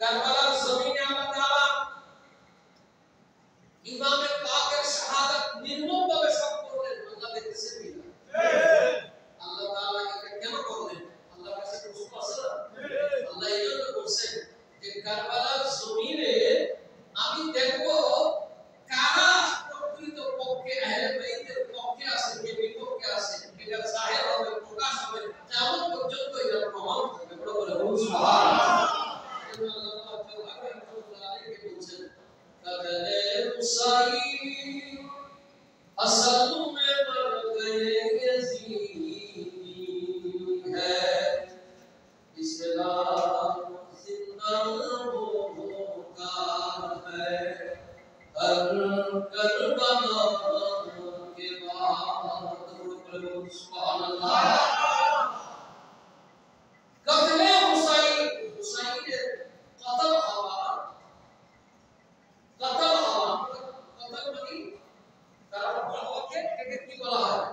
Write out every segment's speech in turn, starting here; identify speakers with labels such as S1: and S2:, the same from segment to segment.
S1: কারবালার জমিনে আল্লাহ তাআলা ইমামে পাকের শাহাদাত নির্মমভাবে শোক করলেন। আল্লাহ দেখতেছেন কিনা? আল্লাহ তাআলা এটা কেন করলেন? আল্লাহর কাছে প্রশ্ন আছে না? আল্লাহ এই জন্য করছেন যে কারবালার জমিনে আমি দেখব কারা প্রকৃত পক্ষে আহলে বাইতের পক্ষে আছে, কে বিপক্ষে আছে, এটা জাহির হবে, প্রকাশ হবে, কিয়ামত পর্যন্ত এটা প্রমাণ থাকবে। বড় বড় সুবহানাল্লাহ। असल में मर गए यजीदी है इस्लाम जिंदा होगा है हर करबला के बाद सुभान अल्लाह कत्ले हुसैन हुसैনের কতল হওয়া কতল মানে তারা হওয়াকে একে কি বলা হয়?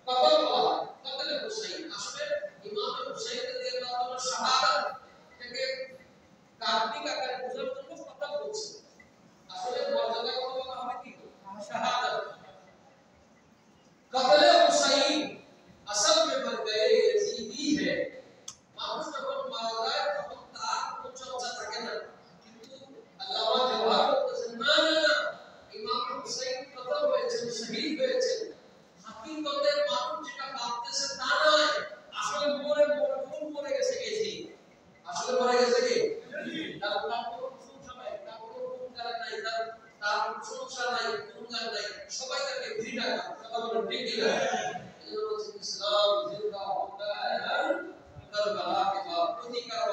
S1: কতল বলা হয়। কতলে হুসাইন আসলে ইমাম হুসাইন রাদিয়াল্লাহু তাআলা শাহাদাত থেকে কাল্পনিক আকারে বোঝার জন্য কতল বলছে। আসলে মর্যাদা কত বলা হবে কি? শাহাদাত। কতলে হুসাইন আসল में मर गए यजीदी है। মানুষ যখন মারা যায় তখন তার কোনো চর্চা থাকে না, কিন্তু আল্লাহ জবাব করতেছেন না না না, ইমাম হুসাইন কতল হয়েছেন, শহীদ হয়েছেন। হাকিকতে মানুষ যেটা ভাবতেছে তা নয়, আসলে মরে গেছে গেছি। আসলে মরে গেছে কি? তার কোনো প্রশংসা নাই, তার কোনো গুণগান নাই, তার প্রশংসা নাই, গুণগান নাই, সবাই তাকে ঘৃণা করে। কথা বলেন ঠিক কি না? এই হচ্ছে ইসলাম জিন্দা হোতা হ্যায় কারবালা के बाद প্রতিকার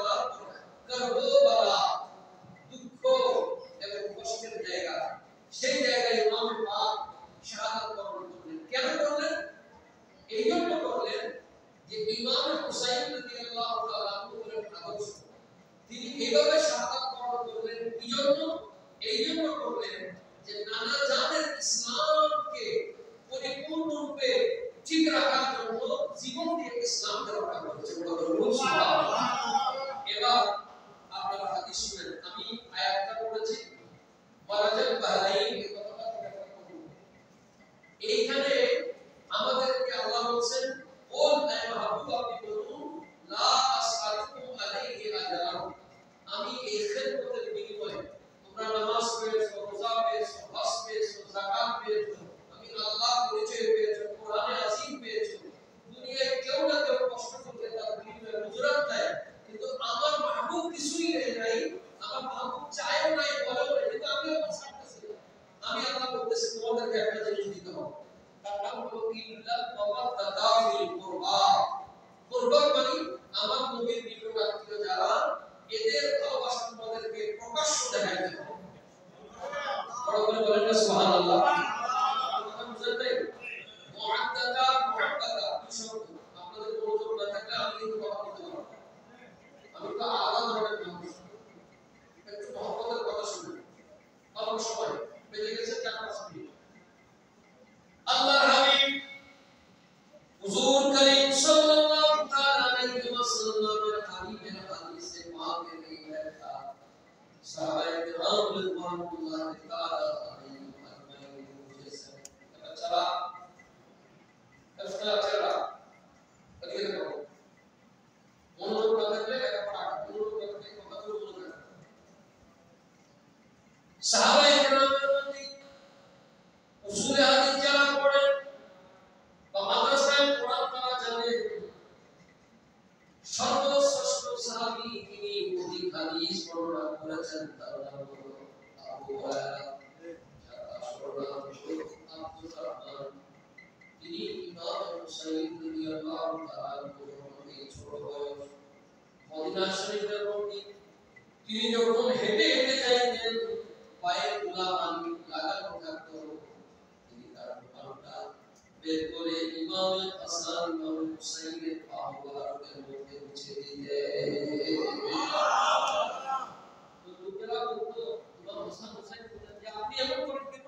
S1: কারবালা দুঃখ এবং কষ্টের জায়গা, সেই জায়গায় ইমাম পাক শাহাদাত বরণ করলেন। কেন করলেন? এই জন্য করলেন যে ইমাম হুসাইন রাদিয়াল্লাহু তাআলা আনহুর আদর্শ তিনি এইভাবে শাহাদাত বরণ করলেন। এই জন্য করলেন যে নানা জাতের ইসলামকে পরিপূর্ণরূপে ঠিক রাখার জন্য জীবন দিয়ে ইসলামকে রক্ষা করেছে। সুবহানাল্লাহ। এবার আপনারা হাদিস শুনেন। আমি আয়াতটা পড়েছি ওয়ারাজাল বাহরাইন, এই কথাটা ব্যাখ্যা করব। এইখানে আমাদেরকে আল্লাহ বলেন ওল আই মাহবুব আপনি বলুন লা আসআলুকুম আলাইহি আজরান, আমি এই খেদমতের বিনিময়ে তোমরা নামাজ পড়েছো, রোজা পেয়েছো, হজ পেয়েছো, যাকাত পেয়েছো, আমি আল্লাহ পরিচয় পেয়েছো, কোরআনে আজিম পেয়েছো, দুনিয়ায় কেউ না কেউ কষ্ট করতে তার বিনিময়ে মুজরাত দেয়, কিন্তু আমার মাহবুব কিছুই নাই, আমার মাহবুব চায়ও নাই, বলেও নাই, কিন্তু আমি আমার ছাড়তেছি না। আমি আল্লাহ বলতেছি তোমাদেরকে একটা জিনিস দিতে হবে, তার নাম হলো ইল্লাল মাওয়াদ্দাতা ফিল কুরবা। কুরবা মানে আমার নবীর নিকট আত্মীয় যারা, এদের ভালোবাসা তোমাদেরকে প্রকাশ্য দেখাইতে হবে। বড় করে বলেন না সুবহানাল্লাহ। মুআদ্দাতা মুআদ্দাতা কি শব্দ? আপনাদের মনোযোগ না থাকলে আমি কিন্তু কথা বলতে পারবো না। আমি তো আলাদা ধরনের মানুষ, একটু মহব্বতের কথা শুনুন। অল্প সময় বেজে গেছে 4-5 মিনিট। আল্লাহর হাবিব হুজুর করিম সাল্লাল্লাহু তাআলা আলাইহি ওয়াসাল্লামের হাবিবের হাদিসে পাকে এই লেখা সাহাবায়ে কেরাম রাদিয়াল্লাহু তাআলা আলাইহিম আজমাইন বুঝেছেন। চলা এদিকে দেখো, মনোযোগ না থাকলে লেখাপড়া মনোযোগ না থাকলে কথাগুলো মনে রাখবে। সাহাবায়ে কেরামের মধ্যে উসুলে হাদিস যারা পড়েন বা মাদ্রাসায় কোরআন তারা জানেন, সর্বশ্রেষ্ঠ সাহাবী তিনি অধিক হাদিস বর্ণনা করেছেন, তার নাম হলো আবু হুরায়রা তিনি ইমাম হুসাইন রাদিয়াল্লাহু তাআলা এই ছোট বয়স মদিনা শরীফের মধ্যে তিনি যখন হেঁটে হেঁটে যাইতেন পায়ে তুলা পানি লাগানো থাকতো, তিনি তার পাটা বের করে ইমাম হাসান ইমাম হুসাইনের পা মোবারকের মধ্যে মুছে দিতেন। তো লোকেরা বলতো ইমাম হাসান হুসাইন বলতেন যে আপনি এমন করেন কেন?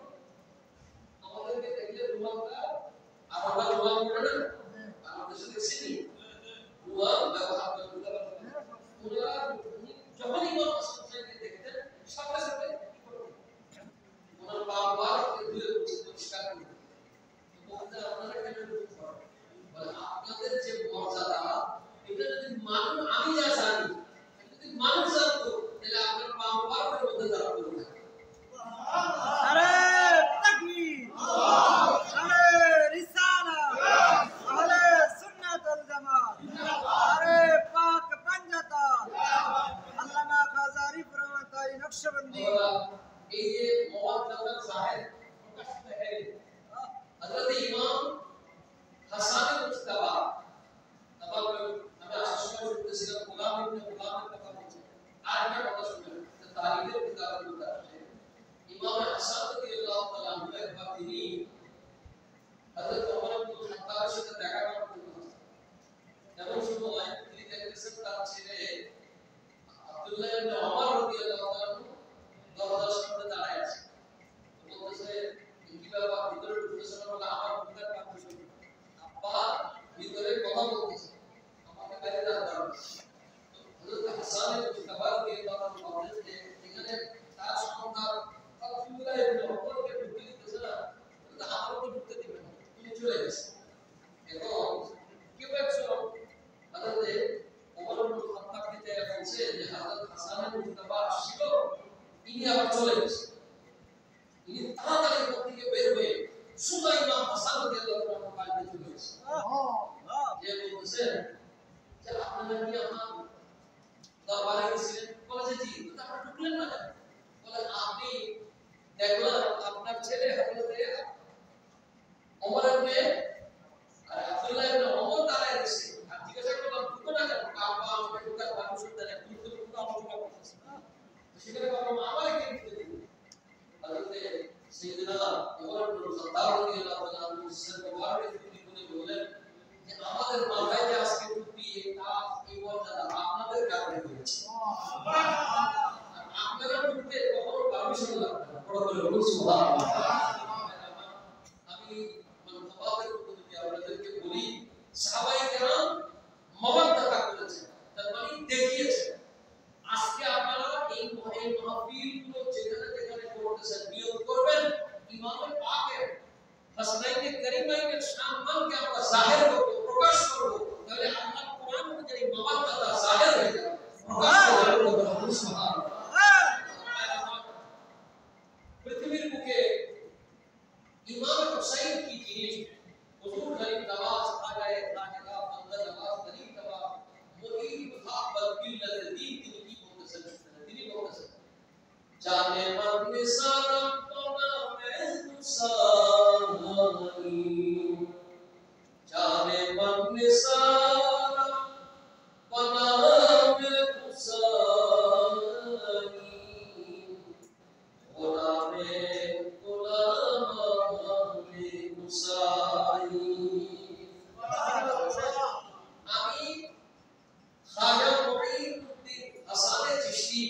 S1: আমাদেরকে দেখলে রুমালটা আর আমরা রুমাল পড়ে না, আমাদের সাথে চিনি রুমাল ব্যবহার করতে পারবেন। ওনারা যখন চলে গেছে তিনি তাড়াতাড়ি ঘর থেকে বের হয়ে সুদা ইমাম হাসান রাদিয়াল্লাহু আনহু বাড়িতে চলে গেছে যে বলছেন যে আপনারা কি আমার দরবারে গেছিলেন বলে যে জি তো আপনি ঢুকলেন না বলে আপনি দেখলাম আপনার ছেলে হযরতে ওমর ইবনে আর আব্দুল্লাহ ইবনে ওমর দাঁড়ায় গেছে আর জিজ্ঞাসা করলাম ঢুকো না কেন কাবা আমাকে ঢুকার পারমিশন দেন কিন্তু ঢুকতে আলোচনা করতেছে সেখানে বললাম আমারে কি ঢুকতে দিবেন হযরতে সাইয়েদনা ওমর ইবনে খাত্তাব রাদিয়াল্লাহু আনহু মুবারক তিনি বললেন যে আমাদের মাথায় যে আজকে টুপি এটা এই মর্যাদা আপনাদের কারণে হয়েছে আপনারা ঢুকতে কখনো পারমিশন লাগবে না বড় করে বলুন সুবহানাল্লাহ আমি মন্তবাদের উপরে আপনাদেরকে বলি সাহাবায়ে কেরাম মওয়াদ্দাতা করেছেন তার মানে দেখিয়েছেন আজকে আপনারা এই মাহফিলগুলো যেখানে যেখানে করতেছেন নিয়ত করবেন ইমামে পাকের হাসনাইনে করিমাইনের সম্মানকে আমরা জাহির করব প্রকাশ করব তাহলে আল্লাহ কোরআন অনুযায়ী মওয়াদ্দাতা জাহির হয়ে যাবে প্রকাশ করব সুবহানাল্লাহ পৃথিবীর বুকে ইমাম হুসাইন কি জিনিস হুজুর গরিব নওয়াজ খাজায়ে খাজা বন্দর নওয়াজ গরিব নওয়াজ মুহিব মুহাব্বত বিল্লাহ দ্বীন তিনি কি বলতেছেন তিনি বলতেছেন জানে মন নিসারম তোনা মে হুসাইন জানে মন নিসারম তোনা মে হুসাইন গোলামে আমি খাজা মুঈনুদ্দিন হাসানে চিশতি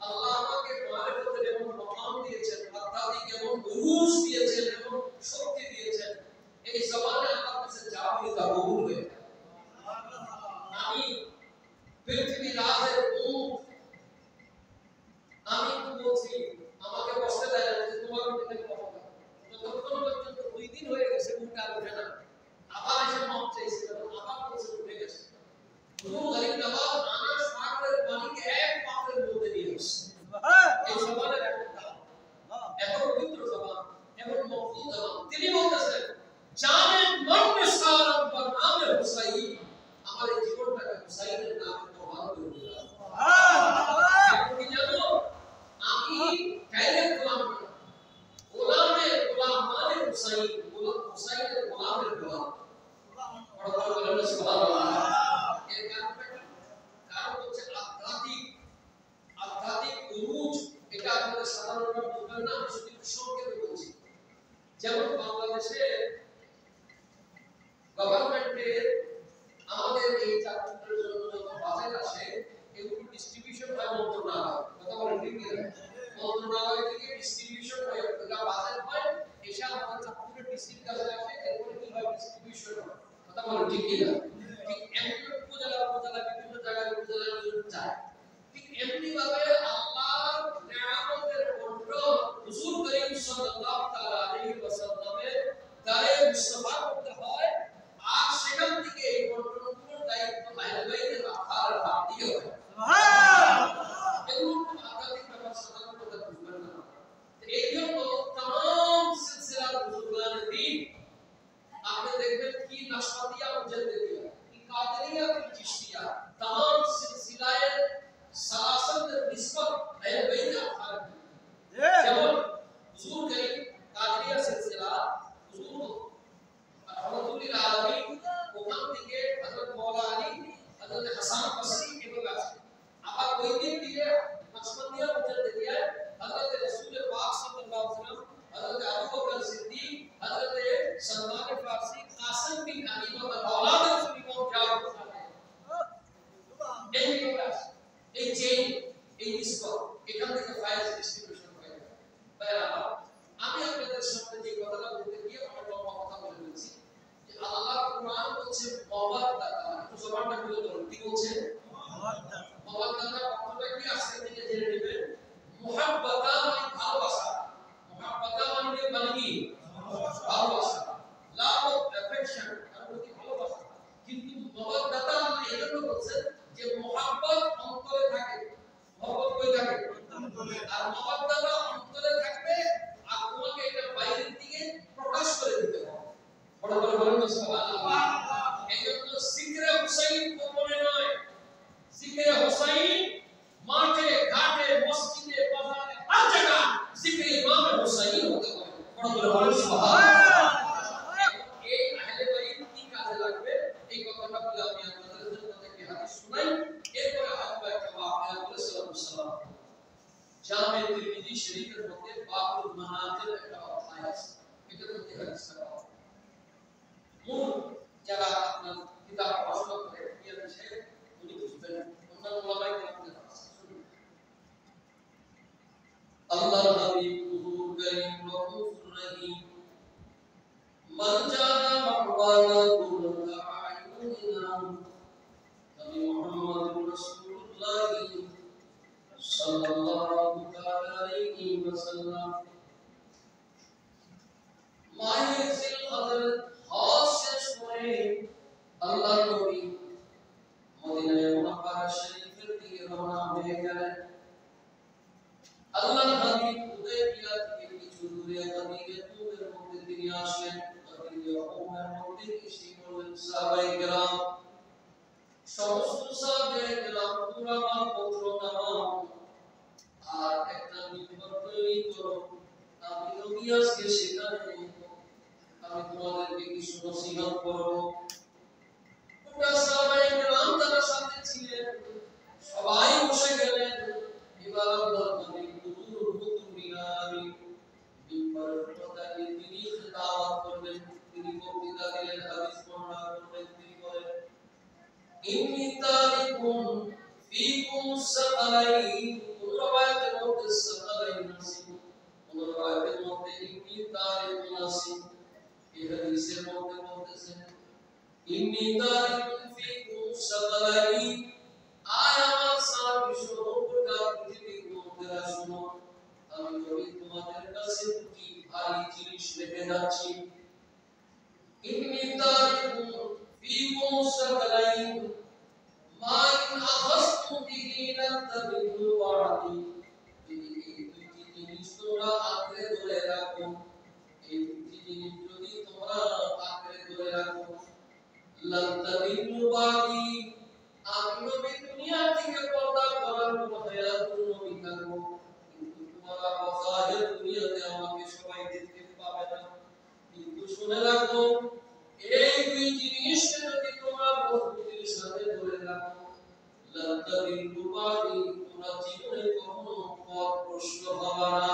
S1: আল্লাহ আমাকে মারিফতের এমন মাকাম দিয়েছেন আধ্যাত্মিক এমন উরুজ দিয়েছেন এমন শক্তি দিয়েছেন এই জমানে আমার কাছে যা বলি তা কবুল হয়ে যায় আমি পৃথিবী রাজের উট আমি তো বলছি আমাকে বসতে দেয় না যে তোমার উঠে কথা যতক্ষণ পর্যন্ত 2 দিন হয়ে গেছে উঠে আর উঠে না আবার এসে মত চাইছে আবার বলছে উঠে গেছে হুজুর গরিব নওয়াজ আনা সাগরের পানিকে এক পাত্রের মধ্যে নিয়ে আসছে এই জবানের একটা দাম এত পবিত্র জবান এমন মকবুল জবান তিনি বলতেছেন জানে মন নিসারম পর নামে হুসাইন আমার এই জীবনটাকে হুসাইনের নামে কোরবান করে দিলাম সুবহানাল্লাহ কি জানো আমি ডাইরেক্ট গোলাম না গোলামে গোলাম মানে হুসাইন গোলাম হুসাইনের গোলামের গোলাম বড় বড় বলেন সুবহানাল্লাহ এর কারণ হচ্ছে আধ্যাত্মিক উরুজ এটা আপনাদের সাধারণভাবে বুঝবেন না আমি শুধু সংক্ষেপে বলছি যেমন বাংলাদেশে গভর্নমেন্টের আমাদের এই চাকরির জন্য যত বাজেট আসে এগুলো ডিস্ট্রিবিউশন হয় মন্ত্রণালয় কথা বলেন ঠিক কি মন্ত্রণালয় থেকে ডিস্ট্রিবিউশন হয় এটা বাজেট হয় এসে আমাদের চাকরির ডিস্ট্রিক্ট কাছে আসে এরপরে কি হয় ডিস্ট্রিবিউশন হয় কথা বলেন ঠিক কি না ঠিক এমনি উপজেলা বিভিন্ন জায়গায় উপজেলা নিয়োগ যায় ঠিক এমনি ভাবে আল্লাহর নিয়ামতের বন্টন হুজুর করিম সাল্লাল্লাহু তাআলা আলাইহি ওয়াসাল্লামের দারে মুস্তাফা করতে হয় আর সেখান থেকে এই বন্টনগুলোর দায়িত্ব আহলে বাইতের রাখার দায়িত্ব হয় সুবহানাল্লাহ এগুলো আধ্যাত্মিক ব্যাপার সাধারণ কথা বুঝবেন না এই জন্য तमाम সিলসিলা বুজুর্গানে দ্বীন আপনি দেখবেন কি নকশবন্দিয়া মুজাদ্দিদিয়া কি কাদেরিয়া কি চিশতিয়া तमाम সিলসিলায়ে সালাসাত নিসবত আহলে বাইত রাখার যেমন হুজুর করিম কাদেরিয়া সিলসিলা হুজুর রহমাতুল্লিল আলামিন ওখান থেকে হযরত মাওলানা আলী হযরত হাসান বসরি এভাবে আছে আবার ওই দিক দিয়ে নকশবন্দিয়া মুজাদ্দিদিয়া হযরত রাসূল পাক সাল্লাল্লাহু আলাইহি ওয়াসাল্লাম হযরত আবু বকর সিদ্দিক হযরত সলমান ফারসি কাসিম বিন আলী ওয়া আওলাদ রাসূল ইমাম জাওয়াদ এই চেইন এই নিসবত এখান থেকে ফায়াজ ডিস্ট্রিবিউশন হয়ে যায় বাইরে আমি আপনাদের সামনে যে কথাটা বলতে গিয়ে অনেক লম্বা কথা বলে ফেলছি যে আল্লাহ কুরআন বলছে মওয়াদ্দাতা একটু জবানটা খুলে ধরুন কি বলছে মওয়াদ্দাতা অর্থটা কি আজকে থেকে জেনে নেবেন মুহাব্বাতা মানে ভালোবাসা মুহাব্বাতা মানে কি ভালোবাসা লাভ অফ অ্যাফেকশন আর প্রতি ভালোবাসা কিন্তু মওয়াদ্দাতা মানে এজন্য বলছেন যে মুহাব্বত অন্তরে থাকে মহব্বত কই থাকে আর মহব্বতটা অন্তরে থাকবে আর তোমাকে এটা বাইরের দিকে প্রকাশ করে দিতে হবে। বড় বড় বলেন সুবহানাল্লাহ। এইজন্য জিকরে হুসাইন গোপনে নয়, জিকরে হুসাইন মাঠে ঘাটে মসজিদে বাজারে হর জায়গা জিকরে ইমাম হুসাইন হতে হবে। বড় বড় বলেন সুবহানাল্লাহ। এই আহলে বাইত কি কাজে লাগবে এই কথাটা বলে আমি আপনাদের জন্য থেকে হাদিস শুনাই। এরপরে আরেকটা একটা ওয়াকিয়া বলে সাল্লাল্লাহু আলাইহি জামে তিরমিজি শরীফের মধ্যে বাবুল মানাজিল একটা অধ্যায় আছে, এটার মধ্যে হাদিসটা পাওয়া যায়। মূল যারা আপনার কিতাব পড়াশোনা করে এর বিষয়ে উনি বুঝবেন, অন্যান্য ওলামায়ে কেরামদের আছে। আল্লাহর হাবিব হুজুর করিম রউফুর রহিম মান জানা মাওয়ানা কুল্লা আইয়ুনা নবী মুহাম্মদুর রাসূলুল্লাহ সাল্লাল্লাহু তাআলা আলাইহি ওয়াসাল্লাম মাহে জিলকদর খাস শেষ করে আল্লাহর নবী মদিনায়ে মুনাওয়ারা শরীফের দিকে রওনা হয়ে গেলেন। আল্লাহর হাবিব হুদায়বিয়া থেকে কিছু দূরে কাদিরে তুরের মধ্যে তিনি আসলেন। কাদিরে ওমের মধ্যে এসে বললেন সাহাবায়ে কেরাম, সমস্ত সাহাবায়ে কেরাম তোমরা আমার পত্র নামাও আর একটা মিম্বর তৈরি করো, আমি নবী আজকে সেখানে আমি তোমাদেরকে কিছু নসিহত করব। পুরা সাহাবায়ে কেরাম তারা সাথে ছিলেন, সবাই বসে গেলেন। এবার আল্লাহর নবী হুজুর বিনামি মিম্বরের প্রধানে তিনি দাওয়াত করবেন, তিনি বক্তৃতা দিলেন, হাদিস বর্ণনা করবেন। তিনি বলেন ইন্নী তারিকুন ফীকুম সাকালাইন, কোন রাওয়ায়াতের মধ্যে সাকালাইন আছে, কোন রাওয়ায়াতের মধ্যে ইন্নী তারিকুন আছে। এই হাদিসের মধ্যে বলতেছেন ইন্নী তারিকুন ফীকুম সাকালাইন, আয় আমার সারা বিশ্ব গোটা পৃথিবীর লোকেরা শোনো, আমি নবী তোমাদের কাছে দুটি ভারী জিনিস রেখে যাচ্ছি। ইন্নী তারিকুন ফীকুম সাকালাইন মা ইন আখাযতুম বিহি লান তাদিল্লু বা'দি, যদি এই দুটি জিনিস তোমরা আঁকড়ে ধরে রাখো, এই দুটি জিনিস যদি তোমরা আঁকড়ে ধরে রাখো, লান তাদিল্লু বা'দি, আমি নবী দুনিয়া থেকে পর্দা করার পর হায়াতুল নবী থাকবো, কিন্তু তোমরা বাজাহের দুনিয়াতে আমাকে সবাই দেখতে পাবে না। কিন্তু শুনে রাখো, এই দুই জিনিসকে যদি তোমরা মজবুতির সাথে ধরে রাখো, লান তাদিল্লু বা'দি, তোমরা জীবনে কখনো পথ ভ্রষ্ট হবে না।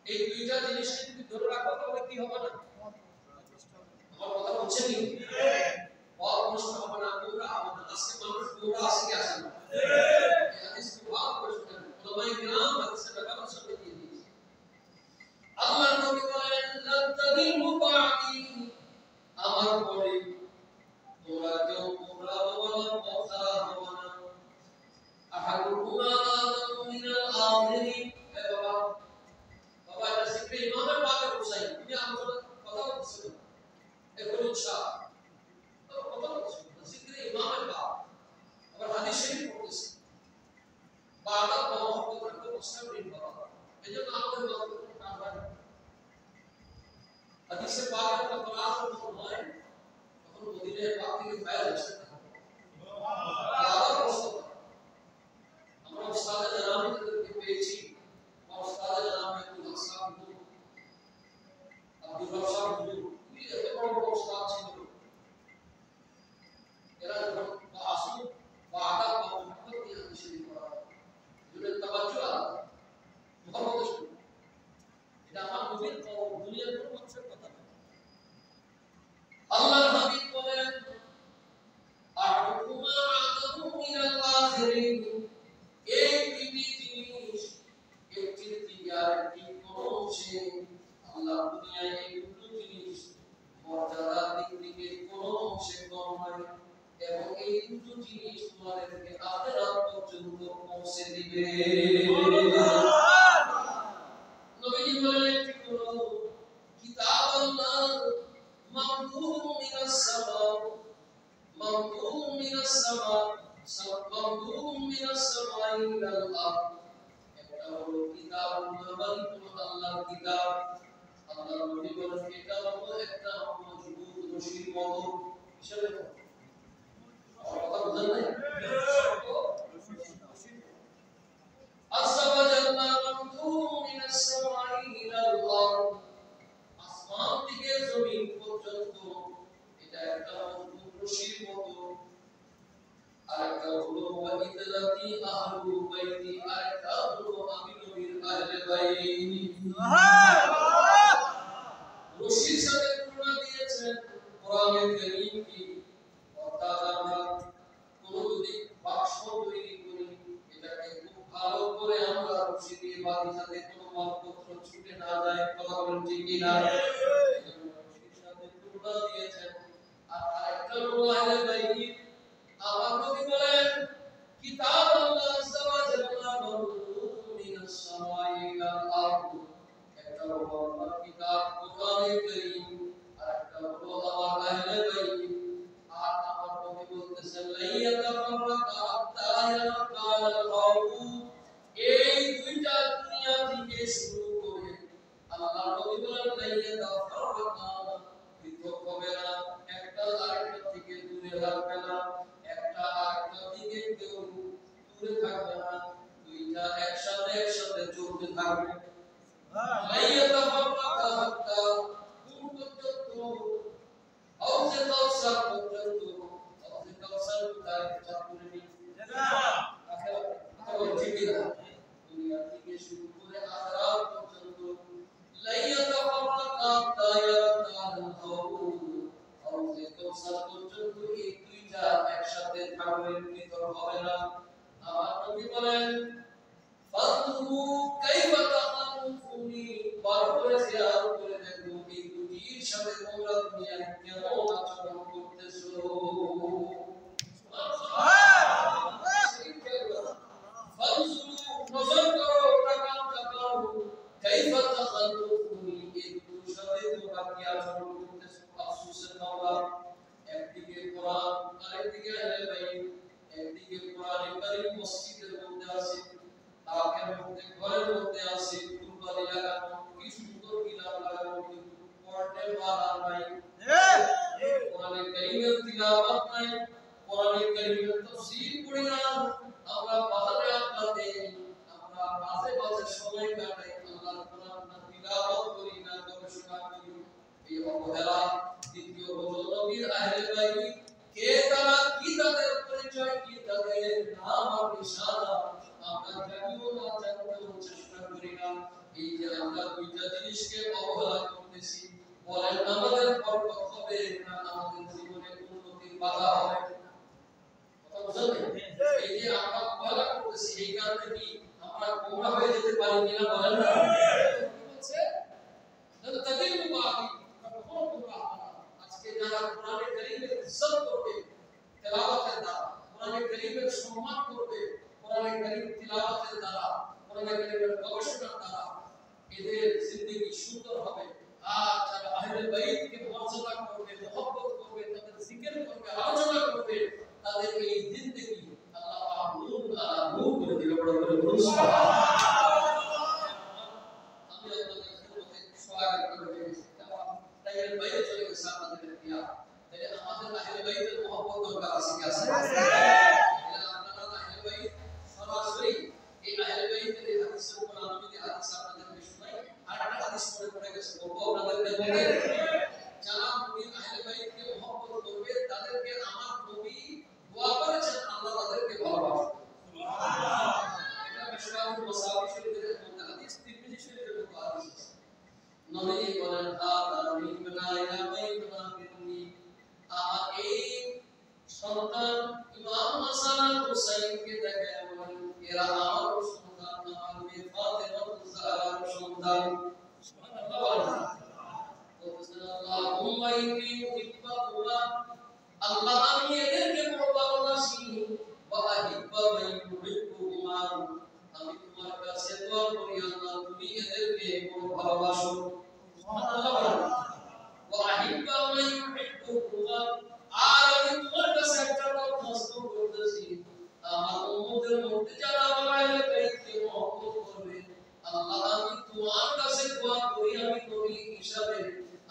S1: এই দুইটা জিনিসকে যদি ধরে রাখো তাহলে কি হবে না? আমার কথা বুঝছেন কি? পথ ভ্রষ্ট হবে না, তোমরা আজকে মানুষ তোমরা আসে কি আসে না? এই হাদিসকে ভালো করে শুনেন, ওলামায়ে কেরাম হাদিসের ব্যাপারে সবই দিয়ে দিয়েছে। আল্লাহর নবী বলেন লান তাদিল্লু বা'দি, আমার পরে তোমরা কেউ তোমরা বলা পথ হারা হবে না। আহাদুকুমা আদামু মিনাল আখিরিন, বাবা বাবা এটা জিকরে ইমামের পাকে হুসাইন, তুমি আমার কথা বলছো এখন ইনশাআল্লাহ তো কথা বলছো জিকরে ইমামের পাক, আবার হাদিস শরীফ পড়তেছে বাদা মহব্বত করতে মুসলিম বাবা, এজন্য আমাদের মহব্বত কাজ হয়। হাদিসে পাকের কথা কোরআন হয় তখন মদিনার পাক থেকে ফায়দা আসে না। আবার প্রশ্ন আমরা উস্তাদ জানামিদেরকে পেয়েছি, উস্তাদ জানামি আব্দুল হাসান হুজুর, আব্দুল রাসাক হুজুর, এই এত বড় বড় উস্তাদ ছিল। এরা যখন আসল বা আদাব বা মুহাম্মদ দিয়ে হাদিস পড়া এদের তাওয়াজ্জু আলাদা, মুহাম্মদ শুনে এটা আমার নবীর দুনিয়ার কোনো মানুষের কথা না। আল্লাহর হাবিব বলেন আহাদুকুমা আদামু মিনাল আখিরিন, এই দুটি জিনিস একটির থেকে আরেকটি কোনছে আল্লাহ দুনিয়ায় এই দুটো জিনিস মর্যাদার দিক থেকে কোনো অংশে কম নয়, এবং এই দুটো জিনিস তোমাদেরকে আখিরাত পর্যন্ত পৌঁছে দিবে। নবীজি বলেন একটি হলো কিতাব আল্লাহ মামদুদুম মিনাস সামা ممدود من السماء ممدود من السماء إلى الأرض একটা হলো কিতাব আল্লাহর কিতাব আল্লাহর নবী বলেন এটা হলো একটা মজবুত রশির মতো কিসের মতো কথা বুঝেন নাই আসবা জান্না মমদুদ মিনাস সামাই ইলাল আরদ আসমান থেকে জমিন পর্যন্ত এটা একটা মজবুত রশির মতো আরেকটা হলো ওয়াইদাতি আহলু বাইতি আরেকটা হলো আমি নবীর আহলে বাইত সুবহানাল্লাহ রশির সাথে তুলনা দিয়েছেন কোরআনে কারীম কি অর্থাৎ আমরা কোন যদি বাক্স তৈরি করি এটাকে খুব ভালো করে আমরা রশি দিয়ে বাঁধি যাতে কোনো মালপত্র ছুটে না যায় কথা বলেন ঠিক কি না রশির সাথে তুলনা দিয়েছেন আর আরেকটা হলো আহলে বাইত আমার নবী বলেন কিতাব আল্লাহ আযজা ওয়া জাল্লা মামদুদ মিনাস সামাই ইলাল আরদ একটা হলো আল্লাহর কিতাব কোরআনে কারীম আর একটা হলো আমার আহলে বাইত আর আমার নবী বলতেছেন লাইয়াতাফাররাকা হাত্তা ইয়ালকাল গাউব এই দুইটা দুনিয়া থেকে শুরু করে আল্লাহর নবী বলেন লাইয়াতাফাররাকা পৃথক হবে না একটা আরেকটা থেকে দূরে থাকবে না একটা আরেকটা থেকে কেউ দূরে থাকবে না দুইটা একসাথে চলতে থাকবে লাইয়াতাফাররাকা হাত্তা কোন পর্যন্ত হাউজে কাউসার পর্যন্ত হাউজে কাউসার তার চাকুরে নি আখিরাত কথা ঠিক না দুনিয়া থেকে শুরু করে আখিরাত পর্যন্ত লাইয়াতাফাররাকা হাত্তা ইয়ালকাল গাউব হাউজে কাউসার পর্যন্ত এই দুইটা একসাথে থাকবে পৃথক হবে না আমার নবী বলেন ফাযুরু কাইফা তাখালুফুনি বার করে জিয়ারত করে দেখো এই দুটির সাথে তোমরা দুনিয়ায় কেমন আচরণ করতেছো সুবহানাল্লাহ ফাযুরু নজর করো তাকাও কাইফা তাখালুফুনি এই দুটির সাথে তোমরা কি আচরণ করতেছো আফসোসের মামলা একদিকে কোরআন আরেকদিকে আহলে বাইত একদিকে কোরআনে কারীম মসজিদের মধ্যে আছে তাকের মধ্যে ঘরের মধ্যে আছে ফুলবাড়ি লাগানো কি সুন্দর কিতাব লাগানো কিন্তু পড়তে পারা নাই কোরআনে কারীমের তিলাওয়াত নাই কোরআনে কারীমের তাফসীর পড়ি না আমরা বাজারে আড্ডা দেই আমরা মাঝে সময় কাটাই আল্লাহর কোরআন না তিলাওয়াত করি না গবেষণা করি এই অবহেলা দ্বিতীয় হলো নবীর আহলে বাইত কে তারা কি তাদের পরিচয় কি তাদের নাম আর নিশানা আমরা জানিও না জানতেও চেষ্টা করি না এই যে আমরা দুইটা জিনিসকে অবহেলা করতেছি বলেন আমাদের বরকত হবে না আমাদের জীবনে উন্নতির বাধা হবে কথা বুঝলেন এই যে আমরা অবহেলা করতেছি এই কারণে কি আমরা গোমরা হয়ে যেতে পারি কিনা বলেন না বলছে তাদের মুবাহি কখনো গোমরা হবে না আজকে যারা কোরআনে কারীমের ইজ্জত করবে তেলাওয়াতের দ্বারা কোরআনে কারীমের সম্মান করবে কোরআনে কারীম তিলাওয়াতের দ্বারা কোরআনে কারীমের গবেষণার দ্বারা এদের জিন্দেগি সুন্দর হবে আর যারা আহলে বাইতকে মর্যাদা করবে মহব্বত করবে তাদের জিকির করবে আলোচনা করবে তাদের এই জিন্দেগি আল্লাহ পাক নূর আলা নূর করে দিবে বড় করে বলুন সুবহানাল্লাহ আমি আপনাদের খেদমতে স্বাগত করে দিয়েছি তাই আহলে বাইত চলে গেছে আপনাদের দিয়া তাহলে আমাদের আহলে বাইতের মহব্বত দরকার আছে কি আছে আপনারা আহলে বাইত সরাসরি এই আহলে বাইতের এই হাদিসের উপর আমি যদি হাদিস আপনাদেরকে শোনাই আর একটা হাদিস পড়ে গেছে বলবো আপনাদেরকে বলে যারা নবীর আহলে বাইতকে মহব্বত করবে তাদেরকে আমার নবী দোয়া করেছেন আল্লাহ তাদেরকে ভালোবাসে সুবহানাল্লাহ এটা মিশকাতুল মাসাবি শরীফের মধ্যে হাদিস তিরমিজি শরীফের মধ্যে হাদিস নবী বলেন আদানি বানায়া বাইতুনা বিনি আমার এই সন্তান ইমাম হাসান আর হুসাইনকে দেখে বলেন এরা আমার সন্তান আমার মেয়ে ফাতেমা জাহরার সন্তান সুবহানাল্লাহ আল্লাহুম্মা ইন্নী উহিব্বুহুমা আল্লাহ আমি এদেরকে বড় ভালোবাসি ওয়া আহিব্বু মান ইউহিব্বুহুমা আমি তোমার কাছে দোয়া করি আল্লাহ তুমি এদেরকে বড় ভালোবাসো সুবহানাল্লাহ ওয়া আহিব্বু মান ইউহিব্বুহুমা আর আমি তোমার কাছে আমার উম্মতের মধ্যে যারা আমার আহলে বাইতকে মহব্বত করবে আল্লাহ আমি তোমার কাছে দোয়া করি আমি নবী হিসাবে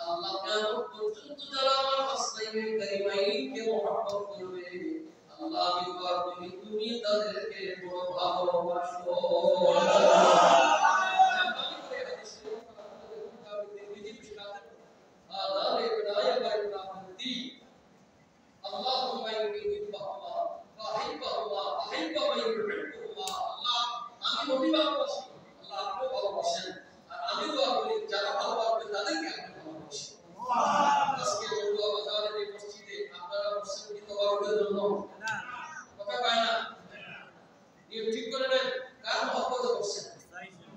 S1: আল্লাহ কিয়ামত পর্যন্ত যারা আমার হাসনাইন কারিমাইনকে মহব্বত করবে আল্লাহ আমি দোয়া করি তুমি তাদেরকে বড় ভালোবাসো اللهم إني أحبهما وأحبهما أحب من يحبهما الله আমি নবী ভালোবাসি আল্লাহ আপনিও ভালোবাসেন আর আমি দোয়া করি যারা ভালোবাসবে তাদেরকে আপনি ভালোবাসেন আজকে বন্ধুয়া বাজারের এই মসজিদে আপনারা বসেন কি তওয়ারুদের জন্য না কথা কয় না নিয়ম ঠিক করে নেন কার মহব্বতে বসেন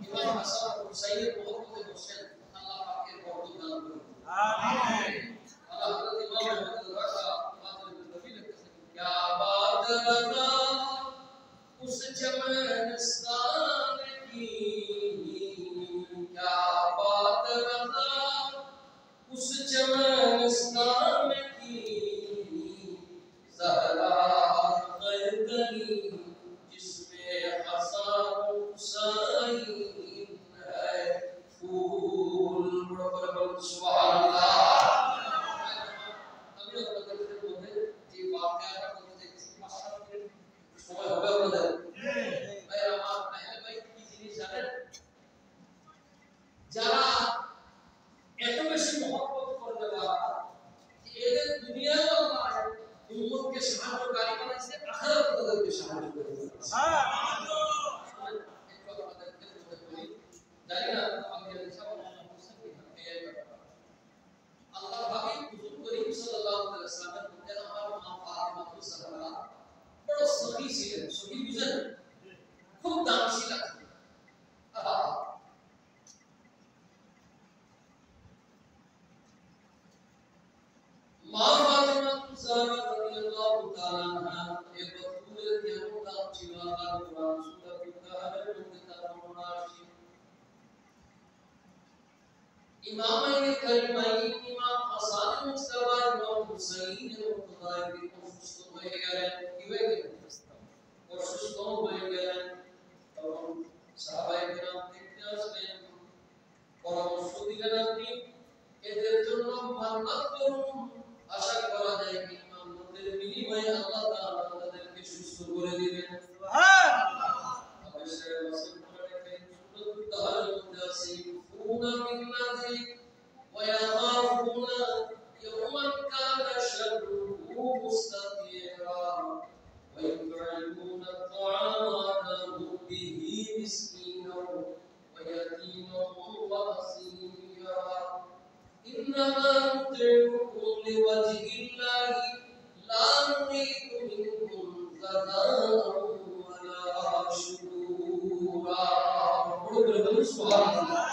S1: ইমাম হাসান হুসাইনের মহব্বতে বসেন আল্লাহ পাকের বরকত দান করুন আমিন আল্লাহ হযরত ইমাম মুহাম্মদ রাজা क्या बात रहा उस चमनस्तान की क्या बात रहा उस चमनस्तान की ज़हरा ग़ैरगनी जिसमें हसन हुसैन है फूल सुभान अल्लाह সময় হবে আপনাদের ভাই আমার আহলে বাইত কি জিনিস জানেন যারা এত বেশি মহব্বত করবে তারা যে এদের দুনিয়াও আল্লাহ উম্মতকে সাহায্যকারী বানাইছে আখিরাতে তাদেরকে সাহায্য করবে সুবহানাল্লাহ একটু আপনাদেরকে বলি জানি না আমি ইনশাআল্লাহ আল্লাহ হাবিব হুজুর করিম সাল্লাল্লাহু আলাইহি ওয়াসাল্লামের মধ্যে আমার মা ফাতিমা তুসারা বড় সখী ছিলেন সখী বুঝেন খুব দানশীল ছিলেন মা ফাতিমা তুসারা রাদিয়াল্লাহু তাআলা আনহা এই রাসূলের কেমন দাম ছিল আল্লাহর কোরআন সূরা কাহফের মধ্যে তার বর্ণনা আছে ইমামাইন কারিমাইন ইমাম হাসান মুস্তাফা ইমাম হুসাইন মুতাওয়ার অসুস্থ হয়ে গেলেন কি হয়ে গেলেন অসুস্থ হয়ে গেলেন তখন সাহাবায়ে কেরাম দেখতে আসলেন পরামর্শ দিলেন আপনি এদের জন্য মান্নাত করুন আশা করা যায় কি মান্নাতের বিনিময়ে আল্লাহ তাআলা তাদেরকে সুস্থ করে দিবেন সুবহানাল্লাহ অবশ্যই রাসূল কোরআনে কারীম সূরা তাহার মধ্যে আছে يكفرون بالذي ويخافون يوما كان شره مستطيرا ويطعمون الطعام على حبه مسكينا ويتيما واسيرا إنما نطعمكم لوجه الله لا نريد منكم جزاء ولا شكورا سبحان الله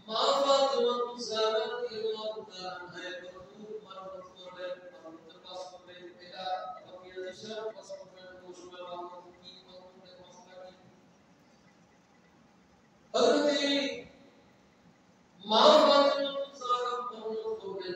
S1: মা ফাতিমা তুসারা রাদিয়াল্লাহু তাআলা আনহা প্রচুর মানবত করলেন মানবতের কাজ করলেন এটা আবিয়া দিশা কাজ করলেন মৌসুমে মানবত কি মানবতের মশলা কি হযরত মা ফাতিমা তুসারা মানবত করলেন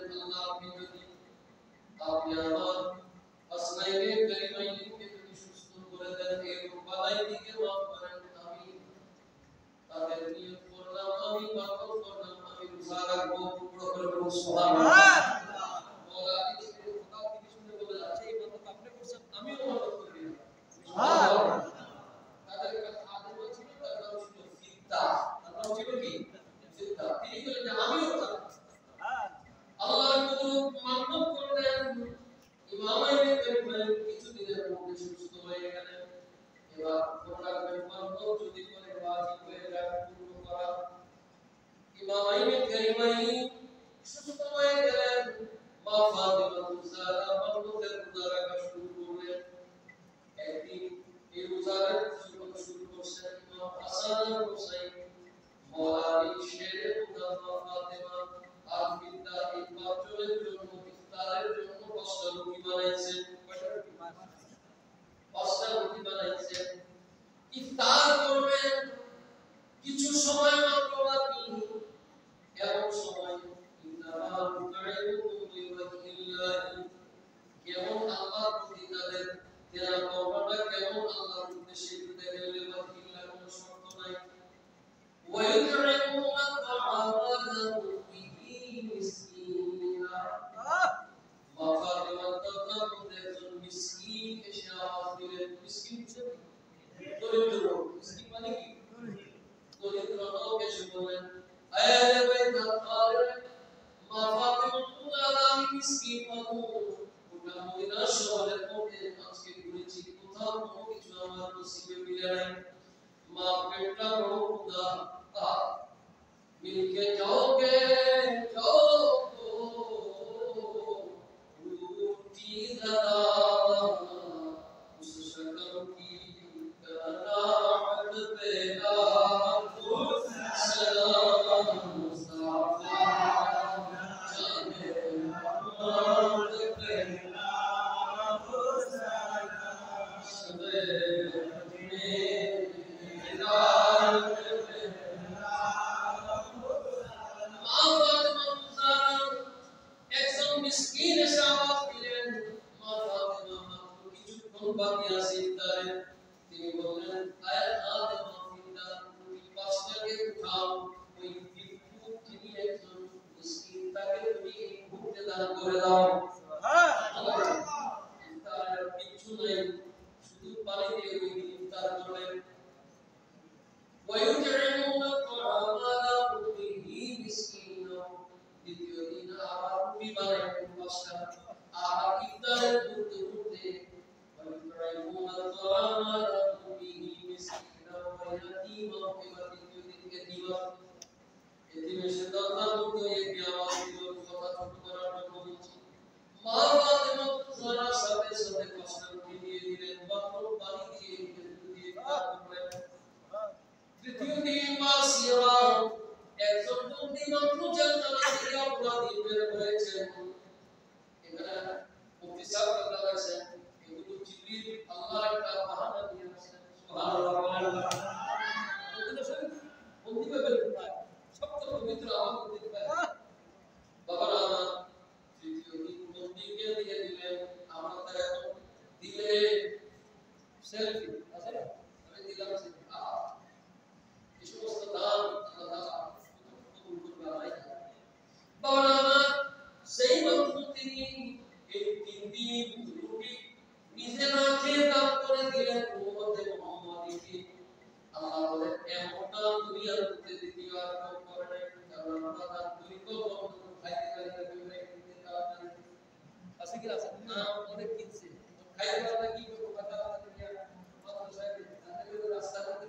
S1: इसकी माने की तो ये दोनों के शुक्र अरे भाई दरबार मा फातिमा आलामी मिस्कीन को उनका मोदिना शोले को के आज के पूरी चीज को था वो की चुनाव नसीब मिले नहीं मा बेटा रोदा आ मिलके जाओगे रूठी ज़रा उस शक्ल की कराहत पे आपको सलाम मुस्तफा जाने मोहम्मद पे आपको सलाम सवेरे miskin sahabat kalian mata memang hidup membahagia sintare তিনি বললেন আয়াত আদে মাফিদা পাঁচটা কে উঠাও ওই ভিক্ষুক তিনি একজন মিসকিন তাকে তুমি ভুক্তি দান করে দাও সুবহানাল্লাহ তার কিছু নাই শুধু পানি দিয়ে ওই ইফতার করলেন ويطعمون الطعام على حبه مسكينا দ্বিতীয় দিন আবার রুটি বানাইলেন পাঁচটা আবার ইফতারের ঘুরতে ঘুরতে ويطعمون الطعام على حبه مسكينا ويتيما এবার দ্বিতীয় দিন এতিমা এতিমের সাথে আল্লাহ বলতো এই আওয়াজ দিল কথা ছোট করার জন্য বলছি মা ফাতেমা জোহরা সাথে সাথে পাঁচটা রুটি দিয়ে দিলেন মাত্র পানি দিয়ে দিয়ে করলেন তৃতীয় দিন মাসিরা একজন বন্দী মাত্র জান্নাত থেকে অপরাধী বের হয়েছেন এখানে মুফতি সাহেব কথা বলেছেন এগুলো জিবরিল আল্লাহ একটা বাহানা দিয়েছেন সুবহানাল্লাহ বন্দী পাবেন কোথায় সবচেয়ে পবিত্র আমল করতে পারে বাবারা আমার তৃতীয় দিন বন্দীকে দিয়ে দিলেন আমরা তার এখন দিলে সেলফি আছে না আমি দিলাম সেলফি এই সমস্ত দান আল্লাহ বাবা সেই মাত্র তিনি এই তিন দিন রুটি নিজে না খেয়ে দান করে দিলেন উম্মতে মুহাম্মাদীকে আল্লাহ বলেন এমনটা দুনিয়ার মধ্যে দ্বিতীয়বার কেউ করে নাই কারণ আমরা দান করি তো খাইতে গেলে কেউ কিনতে পারে না আছে কি আছে না অনেক কিনছে খাইতে পারে কি করব কথা দুনিয়া মাত্র সাহেব তাহলে রাস্তা করতে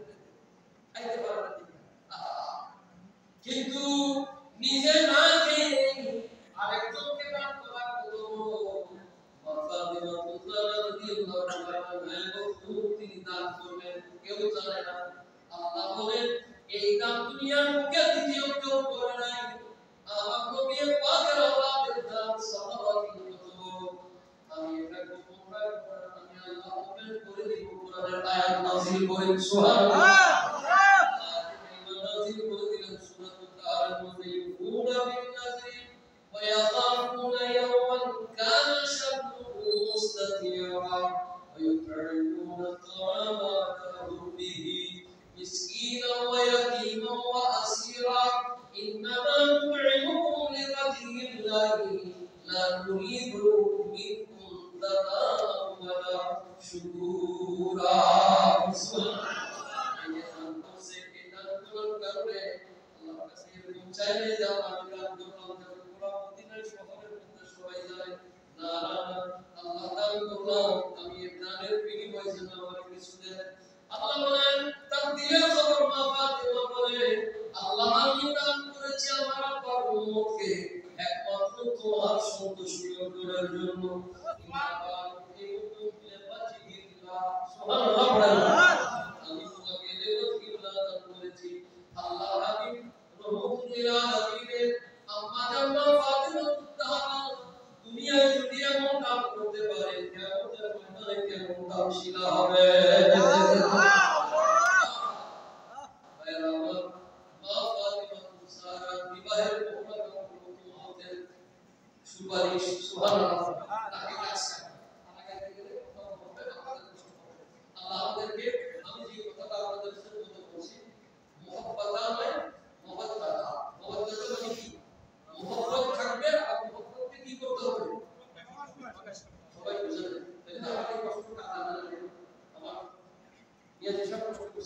S1: খাইতে পারে না কিন্তু নিজে না খেয়ে আরেকজনকে দান করার কোনো ফাতিমা রাদিয়াল্লাহু তাআলা তিনি দান করবেন কেউ জানে না আল্লাহ বলেন এই দান দুনিয়ার মুখে দ্বিতীয় কেউ করে নাই আমার নবী পাকের আওলাদের দান সাহাবাতি কত আমি এটা গোপন রাখব আমি আল্লাহ ওপেন করে দিব কোরআনের আয়াত নাযিল করেন সুবহানাল্লাহ নাযিল করে দিলেন সূরাতুল তাহার মধ্যে يوفون بالنذر ويخافون يوما كان شره مستطيرا ويطعمون الطعام على حبه مسكينا ويتيما واسيرا انما نطعمكم لوجه الله لا نريد منكم جزاء ولا شكورا চাইলে যাও আমি গান করলাম যখন পুরো মদিনার শহরের মধ্যে সবাই যায় না আল্লাহ দান করলাম আমি এই দানের বিনিময়ে যেন আমার কিছু দেন আল্লাহ বলেন তাকদীরের খবর মা ফাতিমা বলে আল্লাহ আমি দান করেছি আমার আব্বার উম্মতকে একমাত্র তোমার সন্তুষ্টি অর্জনের জন্য সুবহানাল্লাহ আমি তোমাকে লেবত কিবলা দান করেছি আল্লাহ হাবিব রহমতুল্লাহ হাবিবের আম্মা জান্না ফাতিমা তাহরা দুনিয়ায় যদি এমন কাম করতে পারে কিয়ামতের ময়দানে কেমন কাম শিলা হবে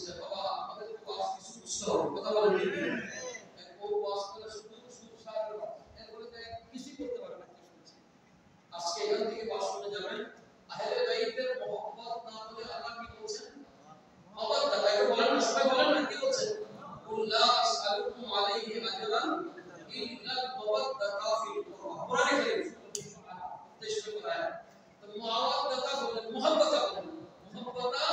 S1: বলছে বাবা আমাদের তো ওয়াজ কিছু বুঝতে হবে কথা বলেন ঠিক কি ও ওয়াজ করে শুধু শুধু সারা এরপরে তো কিছু করতে পারে না কি শুনছি আজকে এখান থেকে ওয়াজ শুনে যাবেন আহলে বাইতের মহব্বত না বলে আল্লাহ কি বলছেন মহব্বত তাকে বলেন না সবাই বলেন না কি বলছেন কুল্লা আসআলুকুম আলাইহি আজরান ইল্লাল মাওয়াদ্দাতা ফিল কুরবা কোরআনে কারীম তেশরিফ আয়াত তো মাওয়াদ্দাতা বলেন মহব্বত বলেন মহব্বতা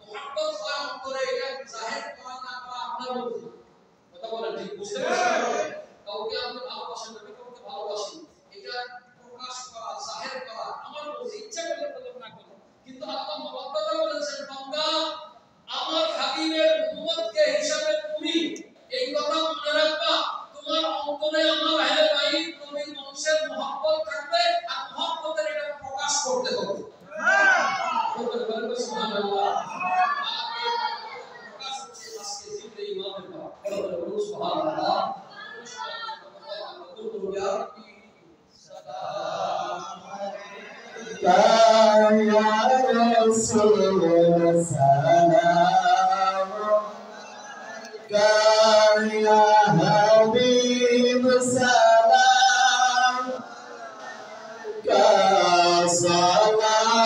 S1: মহব্বত হয় অন্তরে এটা জাহির করা না করা আপনার মধ্যে কথা বলেন ঠিক বুঝতে পারছেন কাউকে আপনি ভালোবাসেন আমি কাউকে ভালোবাসি এটা প্রকাশ করা জাহির করা আমার মধ্যে ইচ্ছা করলে বলুন না করুন কিন্তু আল্লাহ মহব্বত বলেছেন বান্দা আমার হাবিবের উম্মতকে হিসাবে তুমি এই কথা মনে রাখবা তোমার অন্তরে আমার আহলে বাইত নবীর বংশের মহব্বত থাকবে আর মহব্বতের এটা প্রকাশ করতে হবে সুবহানাল্লাহ প্রকাশ হচ্ছে আজকে জিক্রে ইমামের কথা সুবহানাল্লাহ
S2: يا رسول سلام يا حبيب سلام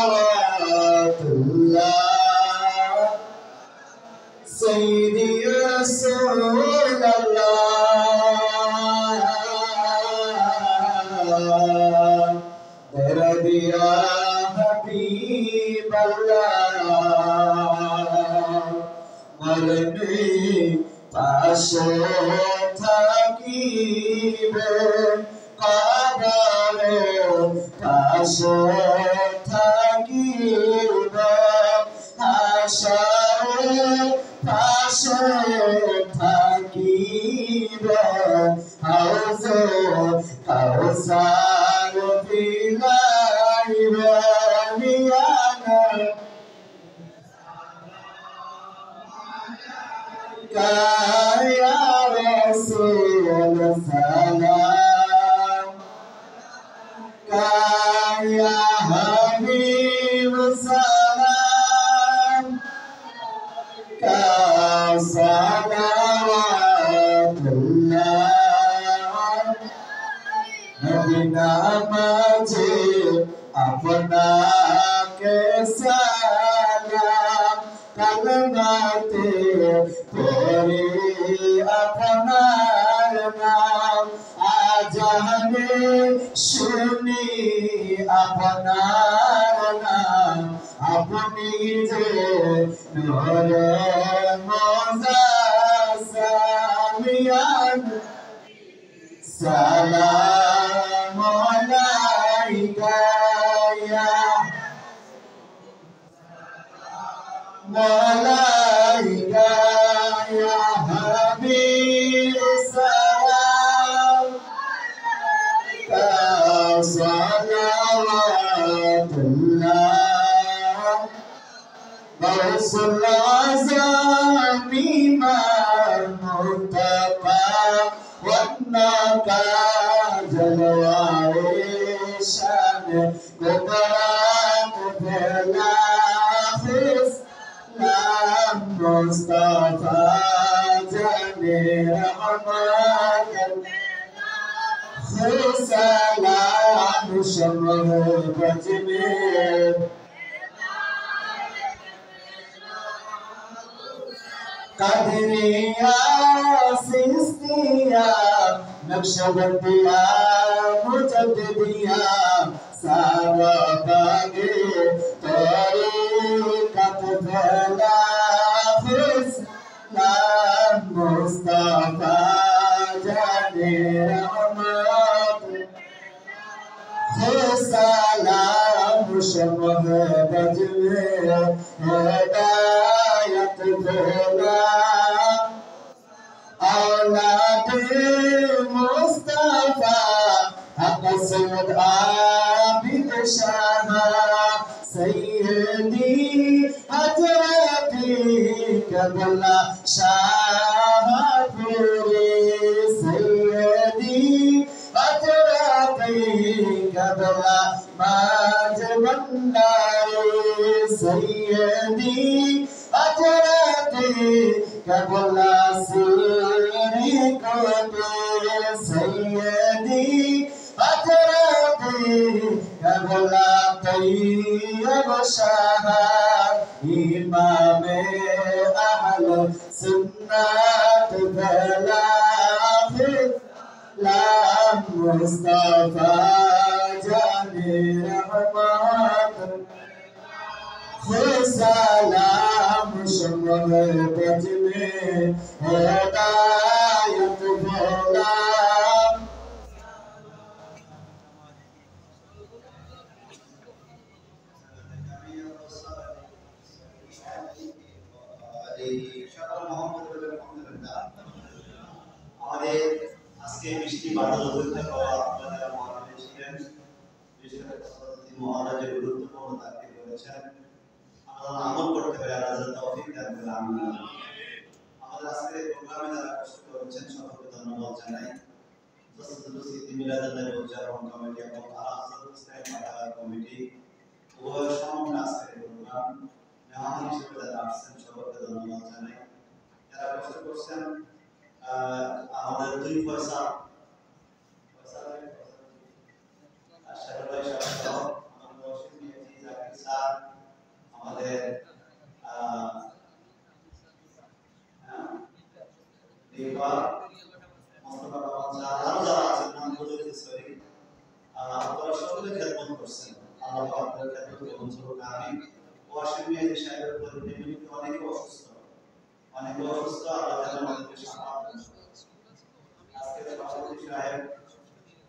S2: صلوات الله سيدي رسول الله يا حبيب الله মরণে পাশে থাকিবে কবরে পাশে থাকিবে হাসরে পাশে থাকিবে হাউজে কাউসার বিলাইবে নিয়ানা يا رسول سلام يا حبيب سلام صلوات الله نبينا মাঝে আপনাকে সালাম কালমাতে পড়ে আপনার নাম আজানে শুনি আপনার নাম আপনি যে নূরে মুজাসসামিয়ান সালাম আলাইকা ইয়া ملائكة يا حبيب السلام صلوات الله غوث الأعظم المرتقى والنقى جلوة الشان قدرات بلا مصطفى جميل رحمة سلام شمه بجميل قدريا سيستيا نقشبنديا مجدديا سارا باغي طريقة فلا مصطفى جاني رحمت سلام شبه بجميل هداية فلا أولاد مصطفى حق سيد عابد شاه سيدي حضرتي قبل شاهدوري سيدي حضرتي قبل ماجبنداري سيدي حضرتي कबला सीरी कोटे सैयदी हजरते कबला तैयब शाह इमामे अहले सुन्नत भला मुस्तफा जाने रहमत सलाम शमबत में हिदायत भोला
S3: আমাদের আজকে বৃষ্টি বাদল হতে পাওয়া আপনারা মহারাজ ছিলেন মহারাজের গুরুত্বপূর্ণ তাকে করেছেন আমরা আমল করতে পারি আল্লাহ তৌফিক দান করেন আমিন আমাদের আজকের প্রোগ্রামে যারা কষ্ট করেছেন সকলকে ধন্যবাদ জানাই সিদ্ধি মিলাদুল্লাহ উদযাপন কমিটি এবং আল-হাসান ইসলাম মাদ্রাসা কমিটি উভয় সমন্বয়ে আজকের প্রোগ্রাম মেহমান হিসেবে যারা আসছেন সকলকে ধন্যবাদ জানাই যারা কষ্ট করছেন আমাদের দুই পয়সা আমাদের আরো যারা আছেন নামগুলো সরি আপনারা সকলে খেদমত করছেন আল্লাহ আপনাদের খেদমত কবুল করুন আমিন ওয়াসিম মিয়াজি সাহেবের পরিণতি অনেকে অসুস্থ আল্লাহ তাআলা আমাদেরকে সাহায্য করুন আজকে সভাপতি সাহেব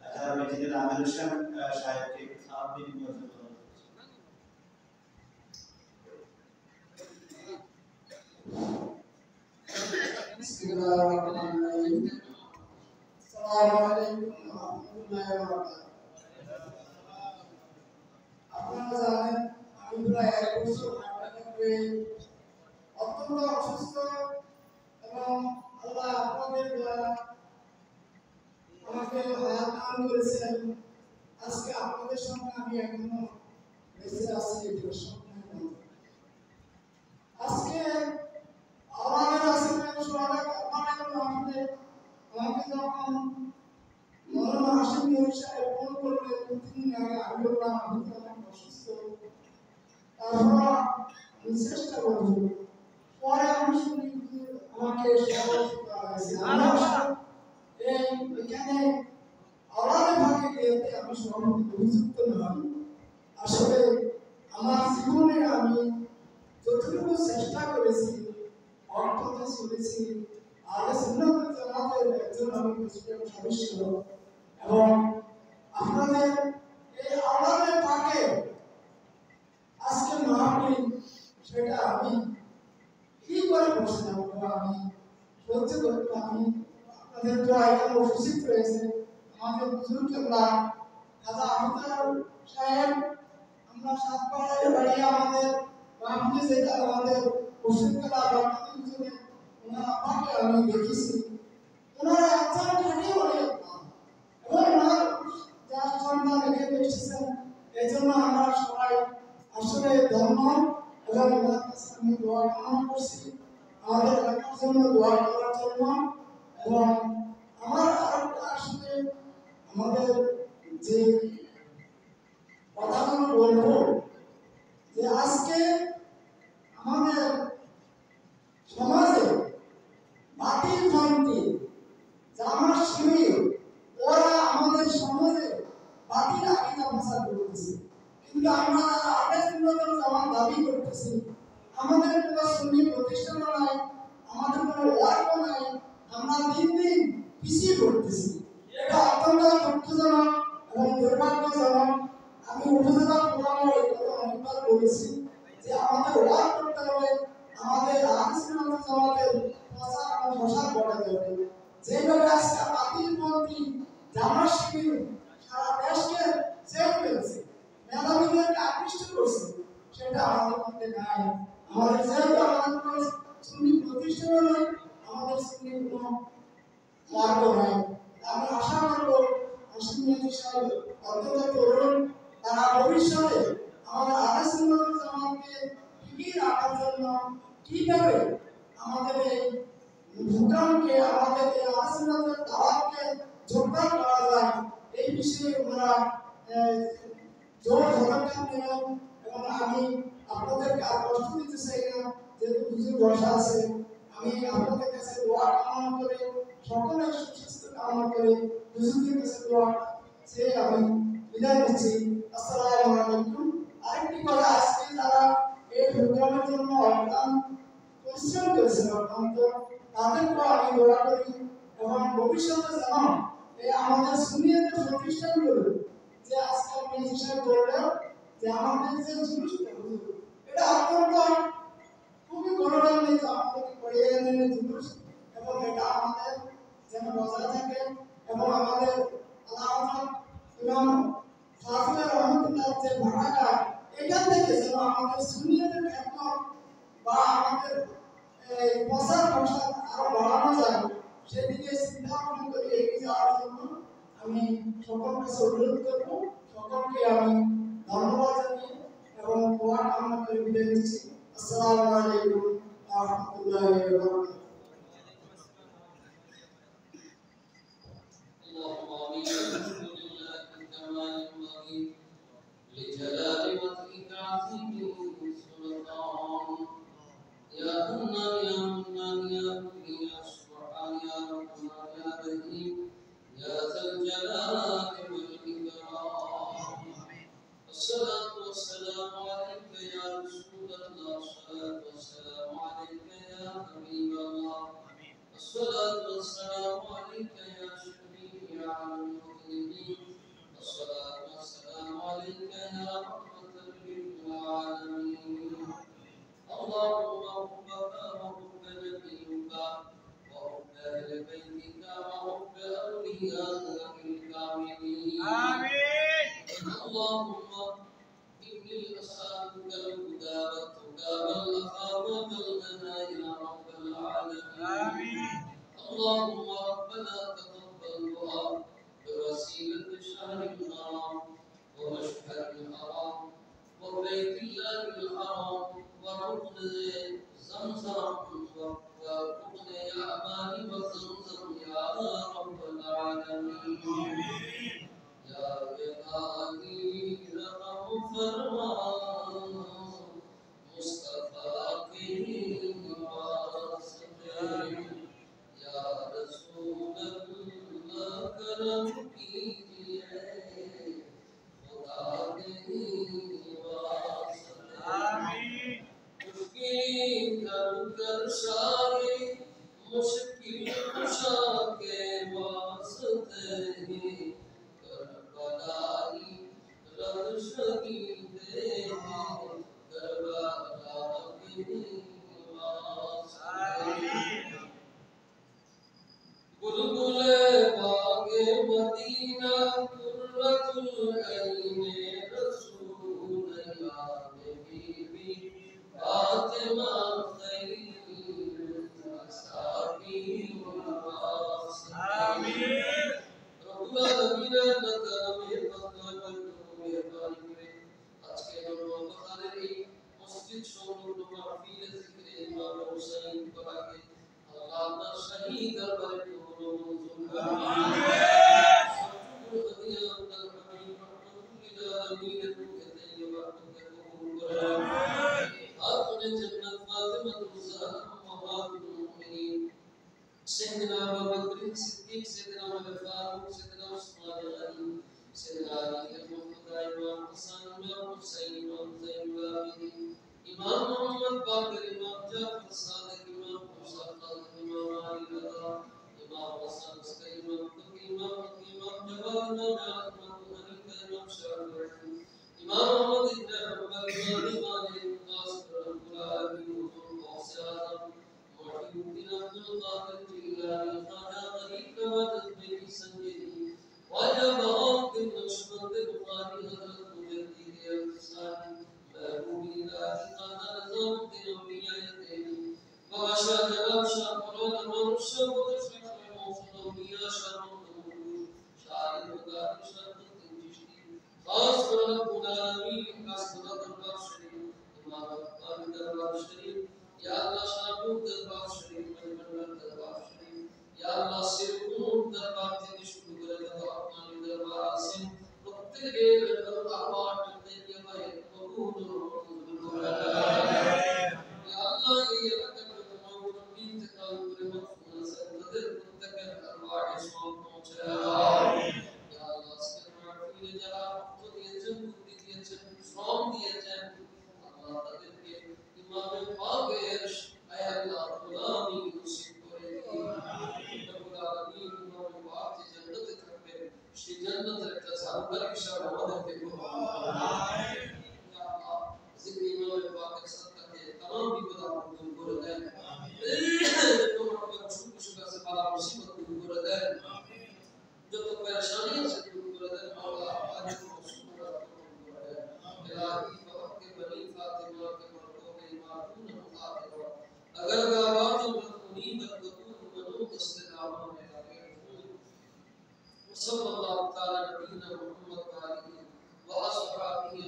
S3: আচার্য মেজিদুল আমির হোসেন সাহেবকে সাহায্য নিয়োজিত করুন
S4: बिस्मिल्लाहिर्रहमानिर्रहीम अस्सलामु अलैकुम व राहमातुल्लाहि व बाराकातुहू আপনারা জানেন আমি প্রায় 1 বছর ঢাকাতে অত্যন্ত অসুস্থ এবং আল্লাহ আপনাদের দ্বারা আমাকে হায়াত দান করেছেন আজকে আপনাদের সামনে আমি এখনো বেঁচে আছি এটা স্বপ্নের মতো আজকে আমাদের আসলে অনেক আমাকে যখন মৌলানা হাশিম মিয়া সাহেব ফোন করলেন 3 দিন আগে আমি বললাম আমি তো অনেক অসুস্থ তারপর আমি চেষ্টা করব পরে আমি শুনি আমাকে সহযোগিতা করা হয়েছে এই এখানে আলাদা ভাগে গিয়ে আমি সভাপতি অভিযুক্ত নই আসলে আমার জীবনে আমি যতটুকু চেষ্টা করেছি অর্থতে চলেছি আগে সুন্নাত জামাতের একজন আমি মুসলিম সদস্য এবং আপনাদের এই আলাদা ভাগে আজকে মাহফিল সেটা আমি কি করে বসে থাকবো আমি সহ্য করতে আমি আপনাদের তো এখানে উপস্থিত রয়েছে আমাদের বুজুর্গরা খাজা আহমদ সাহেব আমরা সাতপাড়ায় বাড়ি আমাদের মাহফিলে যেটা আমাদের মুর্শিদরা বাড়িতে দুজনে ওনার আব্বাকে আমি দেখেছি ওনারা একজন খাঁটি বলে এবং ওনার যার সন্তান এখানে এসেছেন এই জন্য আমরা সবাই আসলে ধর্ম এবং ওনার কাছে আমি দোয়া কামনা করছি আমাদের এলাকার জন্য দোয়া করার জন্য এবং আমার আরেকটা আসলে আমাদের যে কথাগুলো বলবো যে আজকে আমাদের সমাজে বাতিল পন্থী জামাত শিবির ওরা আমাদের সমাজে বাতিল আকীদা প্রচার করতেছে কিন্তু আমরা আগে সুন্নাতের জামাত দাবি করতেছি আমাদের কোনো সুন্নি প্রতিষ্ঠান নাই আমাদের কোনো ওয়ার্ক নাই আমরা দিন দিন পিছিয়ে পড়তেছি এটা অত্যন্ত দুঃখজনক এবং দুর্ভাগ্যজনক আমি উপজেলা প্রোগ্রামে এই কথা অনেকবার বলেছি যে আমাদের ওয়ার্ক করতে হবে আমাদের আহলে জামাতের প্রচার এবং প্রসার করাতে হবে যেভাবে আজকে বাতিলপন্থী জামাত শিবির সারা দেশকে চেয়ে ফেলছে মেধাবীদেরকে আকৃষ্ট করছে সেটা আমাদের মধ্যে নাই আমাদের যেহেতু আমাদের কোনো সুন্নি প্রতিষ্ঠান নাই আমাদের সুন্নি কোনো মার্গ নাই আমি আশা করবো হাশিম মিয়া সাহেব অত্যন্ত তরুণ তারা ভবিষ্যতে আমাদের আহলে জামাতকে টিকিয়ে রাখার জন্য কিভাবে আমাদের এই ভুটানকে আমাদের এই আসিনাতের দাওয়াতকে জোরদার করা যায় এই বিষয়ে ওনারা জোর পদক্ষেপ নেবেন এবং আমি আপনাদেরকে আর কষ্ট দিতে চাই না যেহেতু হুজুর বসা আছে আমি আপনাদের কাছে দোয়া কামনা করে সকলের সুস্বাস্থ্য কামনা করে হুজুরের কাছে দোয়া চেয়ে আমি বিদায় নিচ্ছি। আসসালামু আলাইকুম। আরেকটি কথা, আজকে যারা এই প্রোগ্রামের জন্য অবদান পরিশ্রম করেছেন অত্যন্ত তাদেরকেও আমি দোয়া করি এবং ভবিষ্যতে যেন এই আমাদের সুন্নিয়তের প্রতিষ্ঠানগুলো যে আজকে মিউজিশিয়ান করলেন যে আমাদের যে জিনিসটা এটা অত্যন্ত খুবই গৌরবান্বিত আমাদেরকে পড়িয়ে এনে জিনিস এবং এটা আমাদের যেন বজায় থাকে এবং আমাদের আল্লাহ ইমাম শাফিঈ রহমাতুল্লাহ যে ভাড়াটা এটা থেকে যেন আমাদের সুন্নিয়তের ক্ষেত্র বা আমাদের এই প্রচার প্রসার আরো বাড়ানো যায় সেদিকে চিন্তা ভাবনা করে এগিয়ে যাওয়ার জন্য আমি সকলের কাছে অনুরোধ করবো। সকলকে আমি ধন্যবাদ জানিয়ে এবং দোয়া কামনা করে বিদায় নিচ্ছি। আসসালামু আলাইকুম ওয়া রাহমাতুল্লাহি ওয়া বারাকাতুহু।
S1: اللهم آمين. الحمد لله كما ينبغي لجلال وجهك عظيم السلطان. يا الله يا منان يا مغني يا سبحان يا رحمن يا رحيم يا ذا الجلال والإكرام. الصلاة والسلام عليك يا رسول الله. الصلاة والسلام عليك يا حبيب الله. الصلاة والسلام عليك يا شفيع المذنبين. الصلاة والسلام عليك يا رحمة للعالمين. اللهم ربنا ورب نبيك ورب أهل بيتك ورب أوليائك الكاملين. آمين. اللهم إني أسألك الهدى والتقى والعفاف والغنى يا رب العالمين. آمين. اللهم ربنا تقبل دعاء بوسيلة الشهر الحرام ومشهد الحرام وبيت الله الحرام وركن زمزم وركن يعمان وزمزم يا رب العالمين. يا إلهي رحم فرما مصطفى के वास्ते या रसूल अल्लाह करम कीजिए खुदा के वास्ते. आमीन. मुश्किल कर सारे मुश्किल कुशा के वास्ते करबलाई रब शहीद करबला के वास्ते. बुलबुले बागे मदीना कुर्रतुल ऐन रसूल या बीबी फातिमा खैरुल असाबी वास्ते. आमीन. रब्बुल आलमीन नदमे बदल मेहरबानी আজকে আমরা বাহারের এই মসজিদ সংলগ্ন মাহফিলে জিকিরে ইমাম হুসাইন করাকে আল্লাহ আপনার শাহী দরবারে কবুল মঞ্জুর করুন. আমিন. সবচেয়ে আপনার হাবিব রহমাতুল আলামিন এর রূহে তাইয়্যিবা কবুল করুন. আপনি জান্নাত ফাতিমাতুল জাহরা উম্মাহাতুল মুমিনিন سيدنا أبو بكر الصديق سيدنا عمر الفاروق سيدنا عثمان غني سيدنا علي المرتضى إمام حسن إمام حسين إمام زين العابدين إمام محمد باقر إمام جعفر الصادق إمام موسى الصادق إمام علي رضا إمام حسن عسكري إمام تقي إمام حكيم إمام جواد إمام أحمد حنيفة إمام شافعي إمام أحمد بن حنبل إمام مالك قاسم رحمة الله عليه وغوث أعظم محي الدين عبد القادر الجيلاني خواجہ غریب قوادت بن سنجدی خواجہ بہاؤالدین نقشبند بخاری حضرت مجدد الفسانی محبوب الہی خواجہ نظام الدین اولیاء دہلوی بابا شاہ جناب شاہ مولانا مانو شاہ بدر شاہ موصول اولیاء شاہ محمود شاعر مقام شاہ الدین چشتی خاص کر رب العالمین خاص کر دربار شریف امام دربار شریف یا اللہ شاہ دربار شریف مجمع دربار আল্লাহ সিরকুন দরবার থেকে শুরু করে যত আপনার দরবার আছেন প্রত্যেকের আবার থেকে ভাই কবুল করে ইয়া আল্লাহ এই এলাকার যত মুরব্বি ইন্তেকাল করে মাফুন আছেন তাদের প্রত্যেকের আরওয়াহে সওয়াব পৌঁছায় ইয়া আল্লাহ আজকে মাহফিলে যারা রক্ত দিয়েছেন বুদ্ধি দিয়েছেন শ্রম দিয়েছেন আল্লাহ তাদেরকে ইমামে পাকের আয় আল্লাহ গোলামি নসিব করে দিন রব্বুল আলামিন ইমামে পাক যে জান্নাতে থাকবেন সেই জান্নাতের একটা ঝালকার হিসাব আমাদেরকে করুন ইয়া আল্লাহ জিক্র ইমামে পাকের সাদকাতে तमाम বিপদ আপনি দূর করে দেন তোমার অসুখ বিসুখ আছে বালা মুসিবত দূর করে দেন যত পরেশানি আছে দূর করে দেন আল্লাহ আজ মুসিবত দূর করে দেন इलाही वक्त के बनी फातिमा के मर्दों में मारून फातिमा अगर गावात मदनी बरकतून मनो इस्तिदामा में लगे सल्लल्लाहु ताला नबीना मुहम्मद वाली व असहाबिही